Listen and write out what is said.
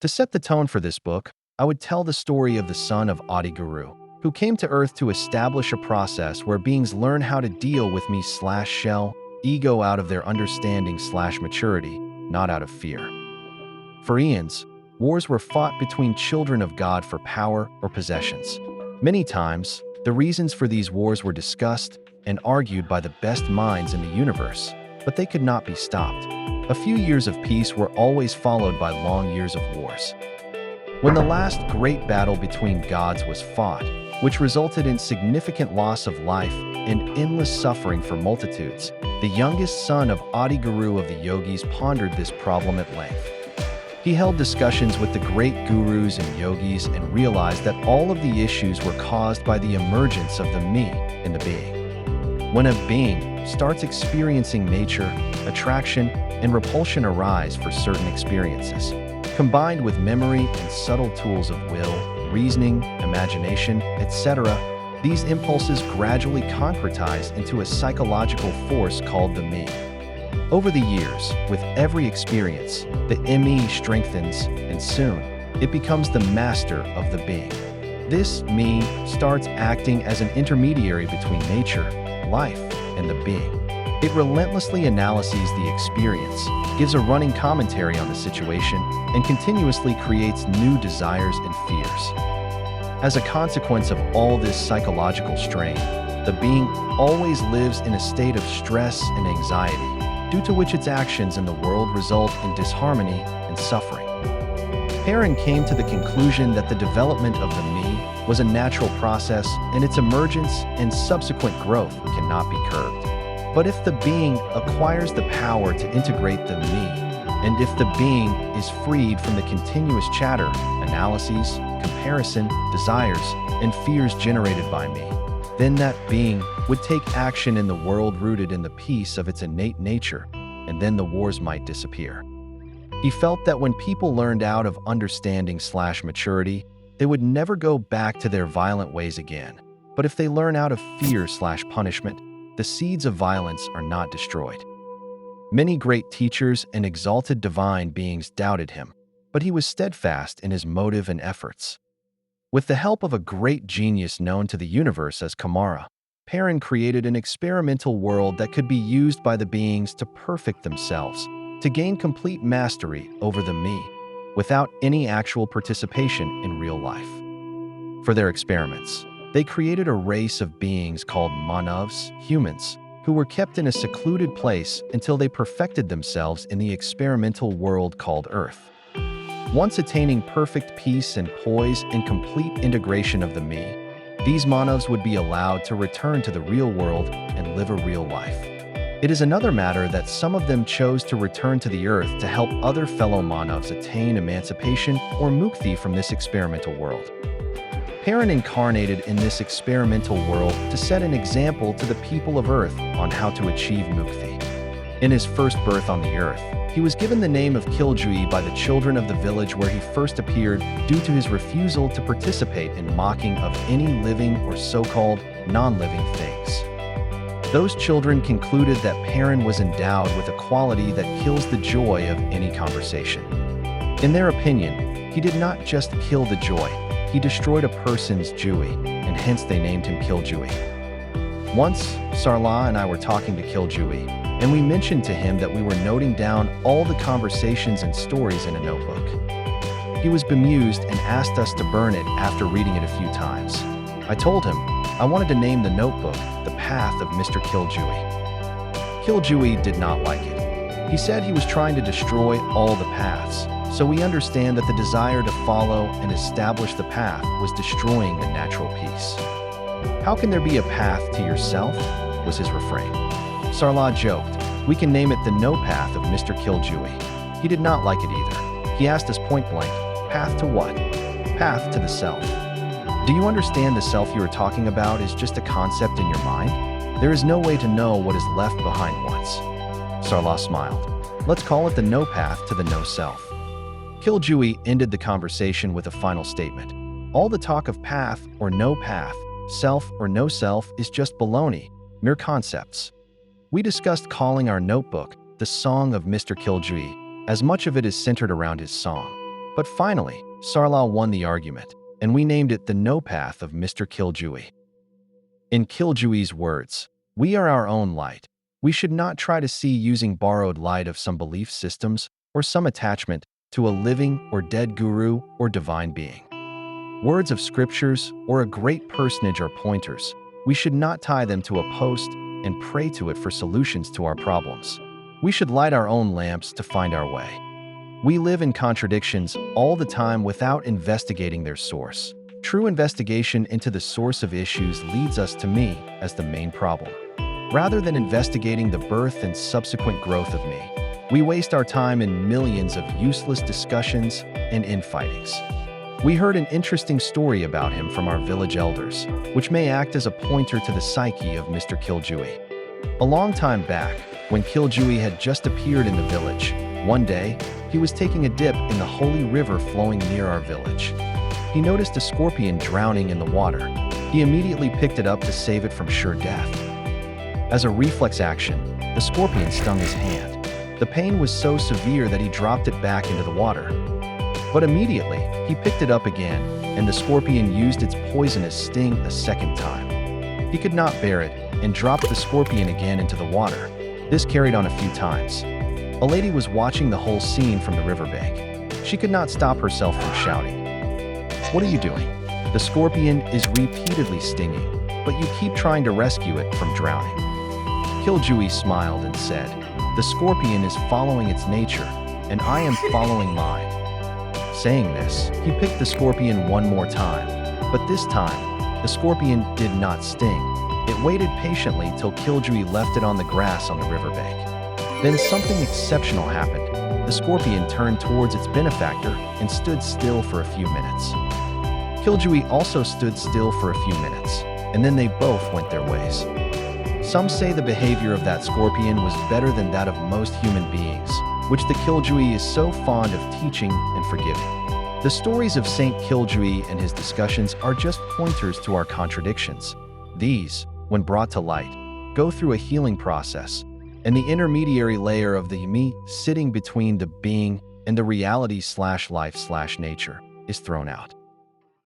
To set the tone for this book, I would tell the story of the son of Adi Guru, who came to Earth to establish a process where beings learn how to deal with me/shell, ego out of their understanding/maturity, not out of fear. For eons, wars were fought between children of God for power or possessions. Many times, the reasons for these wars were discussed and argued by the best minds in the universe, but they could not be stopped. A few years of peace were always followed by long years of wars. When the last great battle between gods was fought, which resulted in significant loss of life and endless suffering for multitudes, the youngest son of Adi Guru of the yogis pondered this problem at length. He held discussions with the great gurus and yogis and realized that all of the issues were caused by the emergence of the me in the being. When a being starts experiencing nature, attraction, and repulsion arise for certain experiences, combined with memory and subtle tools of will, reasoning, imagination, etc., these impulses gradually concretize into a psychological force called the me. Over the years, with every experience, the me strengthens, and soon, it becomes the master of the being. This me starts acting as an intermediary between nature, life, and the being. It relentlessly analyzes the experience, gives a running commentary on the situation, and continuously creates new desires and fears. As a consequence of all this psychological strain, the being always lives in a state of stress and anxiety, due to which its actions in the world result in disharmony and suffering. Perrin came to the conclusion that the development of the me was a natural process and its emergence and subsequent growth cannot be curbed. But if the being acquires the power to integrate the me, and if the being is freed from the continuous chatter, analyses, comparison, desires, and fears generated by me, then that being would take action in the world rooted in the peace of its innate nature, and then the wars might disappear. He felt that when people learned out of understanding/maturity, they would never go back to their violent ways again. But if they learn out of fear/punishment, the seeds of violence are not destroyed. Many great teachers and exalted divine beings doubted him, but he was steadfast in his motive and efforts. With the help of a great genius known to the universe as Kamara, Perrin created an experimental world that could be used by the beings to perfect themselves, to gain complete mastery over the me, without any actual participation in real life. For their experiments, they created a race of beings called Manavs, humans, who were kept in a secluded place until they perfected themselves in the experimental world called Earth. Once attaining perfect peace and poise and complete integration of the me, these Manavs would be allowed to return to the real world and live a real life. It is another matter that some of them chose to return to the Earth to help other fellow Manavs attain emancipation or mukti from this experimental world. Perrin incarnated in this experimental world to set an example to the people of Earth on how to achieve mukti. In his first birth on the Earth, he was given the name of KillJooi by the children of the village where he first appeared due to his refusal to participate in mocking of any living or so-called non-living things. Those children concluded that Perrin was endowed with a quality that kills the joy of any conversation. In their opinion, he did not just kill the joy, he destroyed a person's joy, and hence they named him KillJooi. Once, Sarla and I were talking to KillJooi, and we mentioned to him that we were noting down all the conversations and stories in a notebook. He was bemused and asked us to burn it after reading it a few times. I told him I wanted to name the notebook The Path of Mr KillJooi. KillJooi did not like it. He said he was trying to destroy all the paths, so we understand that the desire to follow and establish the path was destroying the natural peace. How can there be a path to yourself? Was his refrain. Sarla joked, we can name it the no path of Mr KillJooi. He did not like it either. He asked us point blank, path to what? Path to the self. Do you understand the self you are talking about is just a concept in your mind? There is no way to know what is left behind once. Sarla smiled. Let's call it the no path to the no self. KillJooi ended the conversation with a final statement. All the talk of path or no path, self or no self is just baloney, mere concepts. We discussed calling our notebook the Song of Mr KillJooi, as much of it is centered around his song. But finally, Sarlal won the argument, and we named it the No Path of Mr KillJooi. In KillJooi's words, "We are our own light. We should not try to see using borrowed light of some belief systems or some attachment to a living or dead guru or divine being. Words of scriptures or a great personage are pointers. We should not tie them to a post and pray to it for solutions to our problems. We should light our own lamps to find our way. We live in contradictions all the time without investigating their source. True investigation into the source of issues leads us to me as the main problem. Rather than investigating the birth and subsequent growth of me, we waste our time in millions of useless discussions and infightings." We heard an interesting story about him from our village elders, which may act as a pointer to the psyche of Mr KillJooi. A long time back, when KillJooi had just appeared in the village, one day, he was taking a dip in the holy river flowing near our village. He noticed a scorpion drowning in the water. He immediately picked it up to save it from sure death. As a reflex action, the scorpion stung his hand. The pain was so severe that he dropped it back into the water. But immediately, he picked it up again, and the scorpion used its poisonous sting a second time. He could not bear it and dropped the scorpion again into the water. This carried on a few times. A lady was watching the whole scene from the riverbank. She could not stop herself from shouting, "What are you doing? The scorpion is repeatedly stinging, but you keep trying to rescue it from drowning." KillJooi smiled and said, "The scorpion is following its nature, and I am following mine." Saying this, he picked the scorpion one more time, but this time, the scorpion did not sting. It waited patiently till KillJooi left it on the grass on the riverbank. Then something exceptional happened. The scorpion turned towards its benefactor and stood still for a few minutes. KillJooi also stood still for a few minutes, and then they both went their ways. Some say the behavior of that scorpion was better than that of most human beings, which the KillJooi is so fond of teaching and forgiving. The stories of Saint KillJooi and his discussions are just pointers to our contradictions. These, when brought to light, go through a healing process, and the intermediary layer of the me sitting between the being and the reality/life/nature is thrown out.